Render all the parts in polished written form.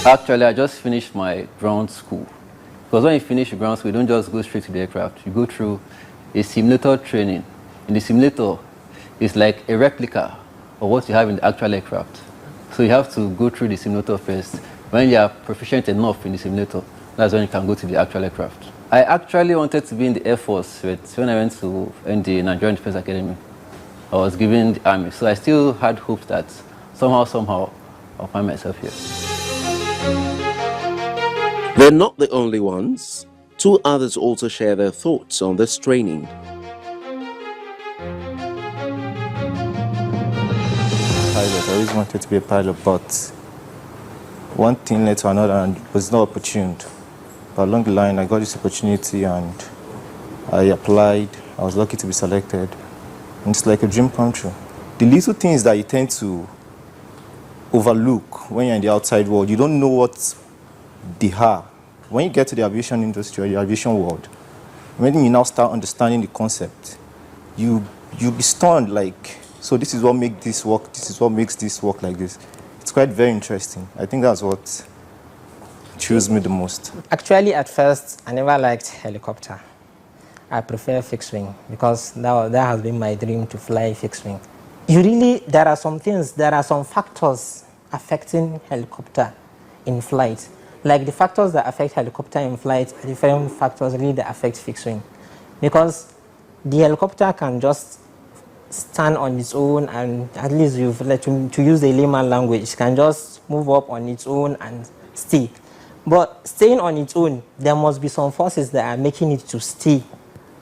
Actually, I just finished my ground school. Because when you finish ground school, you don't just go straight to the aircraft. You go through a simulator training. In the simulator, it's like a replica of what you have in the actual aircraft. So you have to go through the simulator first. When you are proficient enough in the simulator, that's when you can go to the actual aircraft. I actually wanted to be in the Air Force, but when I went to the Nigerian Defense Academy, I was given the Army. So I still had hope that somehow, I'll find myself here. They're not the only ones. Two others also share their thoughts on this training. I always wanted to be a pilot, but one thing led to another and it was not opportune. But along the line, I got this opportunity and I applied. I was lucky to be selected. And it's like a dream come true. The little things that you tend to overlook when you're in the outside world, you don't know what they are. When you get to the aviation industry or the aviation world, when you now start understanding the concept, you'll be stunned, like, so this is what makes this work, this is what makes this work like this. It's quite very interesting. I think that's what chose me the most. Actually, at first, I never liked helicopter. I prefer fixed wing because that has been my dream, to fly fixed wing. There are some factors affecting helicopter in flight. Like the factors that affect helicopter in flight are different factors really that affect fixed wing. Because the helicopter can just stand on its own, and at least to use the layman language, can just move up on its own and stay. But staying on its own, there must be some forces that are making it to stay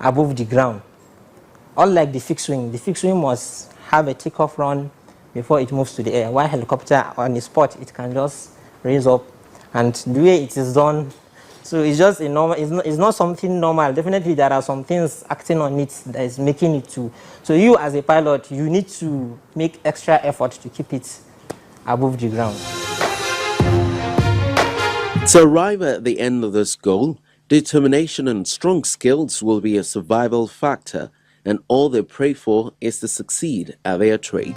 above the ground. Unlike the fixed wing must have a takeoff run before it moves to the air. While helicopter on the spot, it can just raise up, and the way it is done, so it's just a normal. It's not something normal. Definitely, there are some things acting on it that is making it to. So you, as a pilot, you need to make extra effort to keep it above the ground. To arrive at the end of this goal, determination and strong skills will be a survival factor, and all they pray for is to succeed at their trade.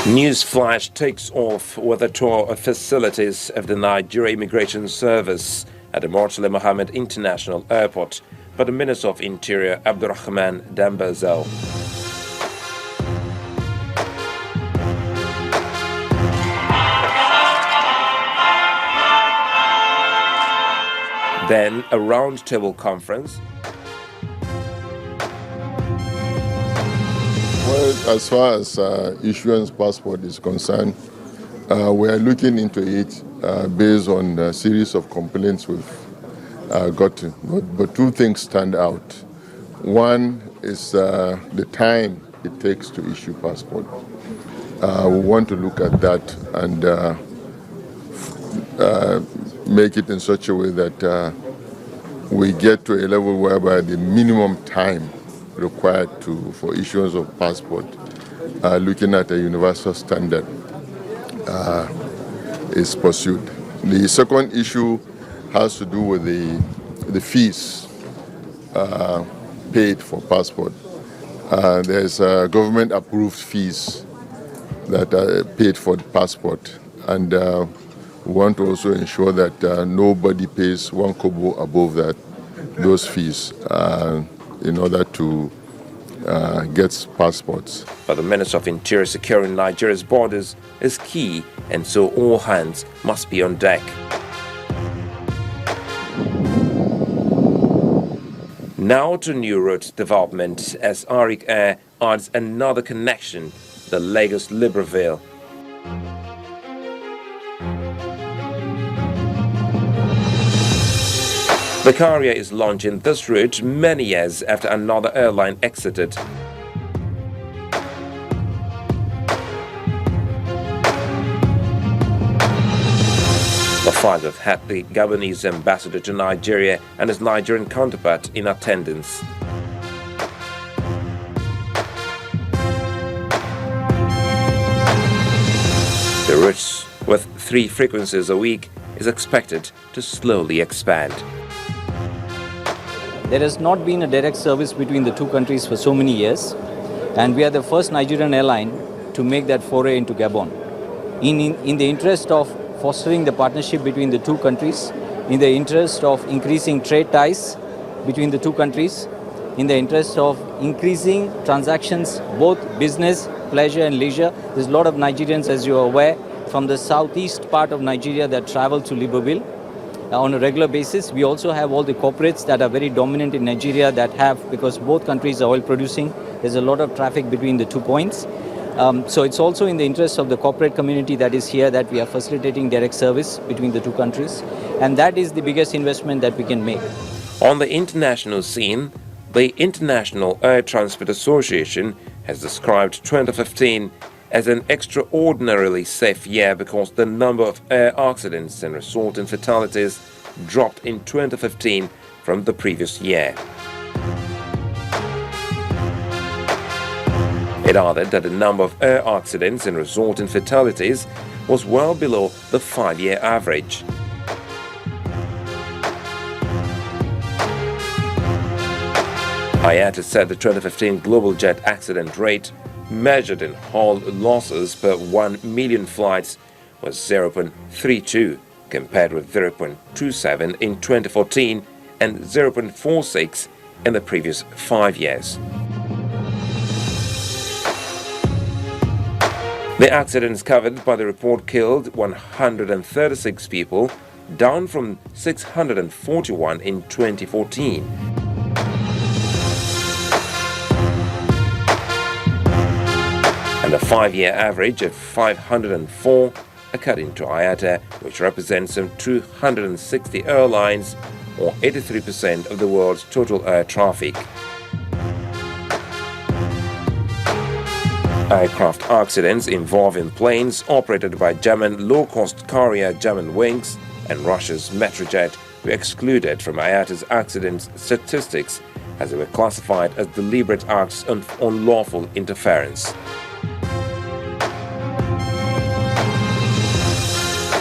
Newsflash takes off with a tour of facilities of the Nigeria Immigration Service at the Murtala Mohammed International Airport by the Minister of Interior Abdurrahman Dambazel. Then a roundtable conference. Well, as far as issuance passport is concerned, we are looking into it based on a series of complaints we've gotten. But two things stand out. One is the time it takes to issue passport. We want to look at that and make it in such a way that we get to a level whereby the minimum time required for issuance of passport, looking at a universal standard, is pursued. The second issue has to do with the fees paid for passport. There's government-approved fees that are paid for the passport, and we want to also ensure that nobody pays 1 kobo above those fees in order to get passports. For the Minister of Interior, securing Nigeria's borders is key, and so all hands must be on deck. Now to new route development, as Arik Air adds another connection, the Lagos-Libreville. The carrier is launching this route many years after another airline exited. The flag had the Gabonese ambassador to Nigeria and his Nigerian counterpart in attendance. The routes, with 3 frequencies a week, is expected to slowly expand. There has not been a direct service between the two countries for so many years, and we are the first Nigerian airline to make that foray into Gabon. In the interest of fostering the partnership between the two countries, in the interest of increasing trade ties between the two countries, in the interest of increasing transactions, both business, pleasure and leisure. There's a lot of Nigerians, as you are aware, from the southeast part of Nigeria that travel to Libreville on a regular basis. We also have all the corporates that are very dominant in Nigeria that have, because both countries are oil producing, there's a lot of traffic between the 2 points. So it's also in the interest of the corporate community that is here that we are facilitating direct service between the 2 countries. And that is the biggest investment that we can make. On the international scene, the International Air Transport Association has described 2015 as an extraordinarily safe year because the number of air accidents and resultant fatalities dropped in 2015 from the previous year. It added that the number of air accidents and resultant fatalities was well below the 5-year average. IATA said the 2015 global jet accident rate, measured in hull losses per 1 million flights, was 0.32 compared with 0.27 in 2014 and 0.46 in the previous 5 years. The accidents covered by the report killed 136 people, down from 641 in 2014. And a 5-year average of 504, according to IATA, which represents some 260 airlines, or 83% of the world's total air traffic. Aircraft accidents involving planes operated by German low-cost carrier Germanwings and Russia's Metrojet were excluded from IATA's accident statistics as they were classified as deliberate acts of unlawful interference.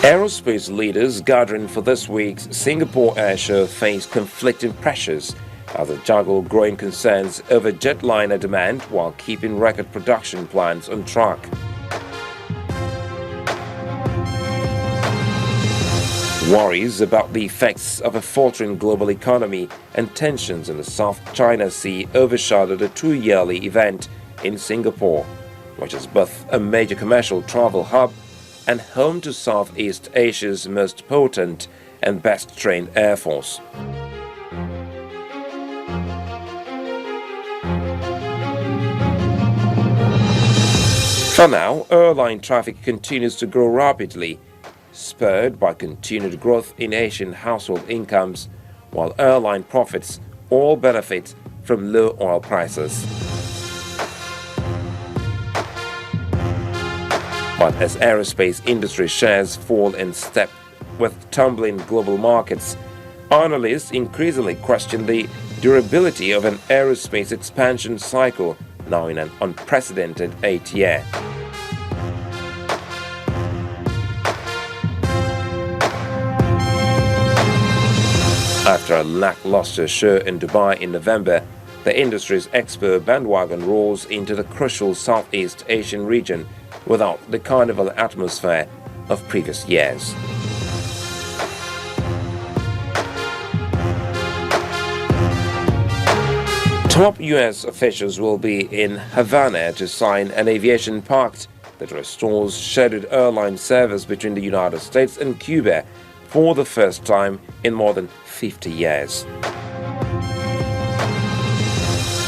Aerospace leaders gathering for this week's Singapore Air Show face conflicting pressures as they juggle growing concerns over jetliner demand while keeping record production plans on track. Worries about the effects of a faltering global economy and tensions in the South China Sea overshadowed a 2-yearly event in Singapore, which is both a major commercial travel hub and home to Southeast Asia's most potent and best-trained air force. For now, airline traffic continues to grow rapidly, spurred by continued growth in Asian household incomes, while airline profits all benefit from low oil prices. But as aerospace industry shares fall in step with tumbling global markets, analysts increasingly question the durability of an aerospace expansion cycle now in an unprecedented 8th year. After a lackluster show in Dubai in November, the industry's expo bandwagon rolls into the crucial Southeast Asian region without the carnival atmosphere of previous years. Top U.S. officials will be in Havana to sign an aviation pact that restores scheduled airline service between the United States and Cuba for the first time in more than 50 years.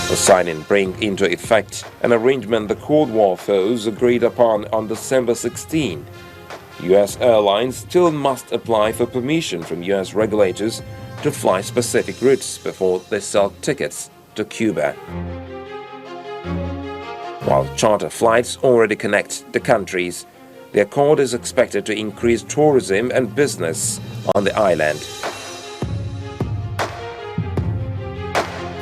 The signing brings into effect an arrangement the Cold War foes agreed upon on December 16. U.S. airlines still must apply for permission from U.S. regulators to fly specific routes before they sell tickets to Cuba. While charter flights already connect the countries, The accord is expected to increase tourism and business on the island.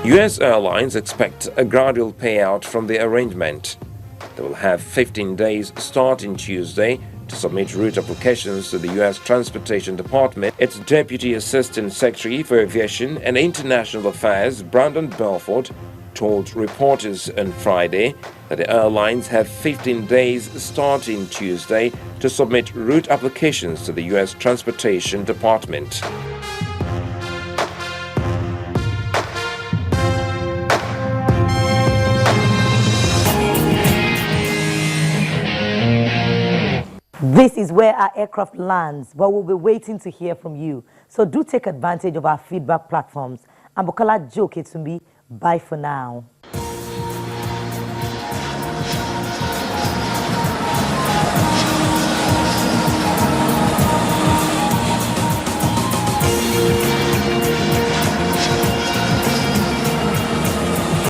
US airlines expect a gradual payout from the arrangement. They will have 15 days starting Tuesday to submit route applications to the U.S. Transportation Department. Its Deputy Assistant Secretary for Aviation and International Affairs, Brandon Belford, told reporters on Friday that the airlines have 15 days starting Tuesday to submit route applications to the U.S. Transportation Department. This is where our aircraft lands, but we'll be waiting to hear from you. So do take advantage of our feedback platforms. I'm Bukola Joketumbi. Bye for now.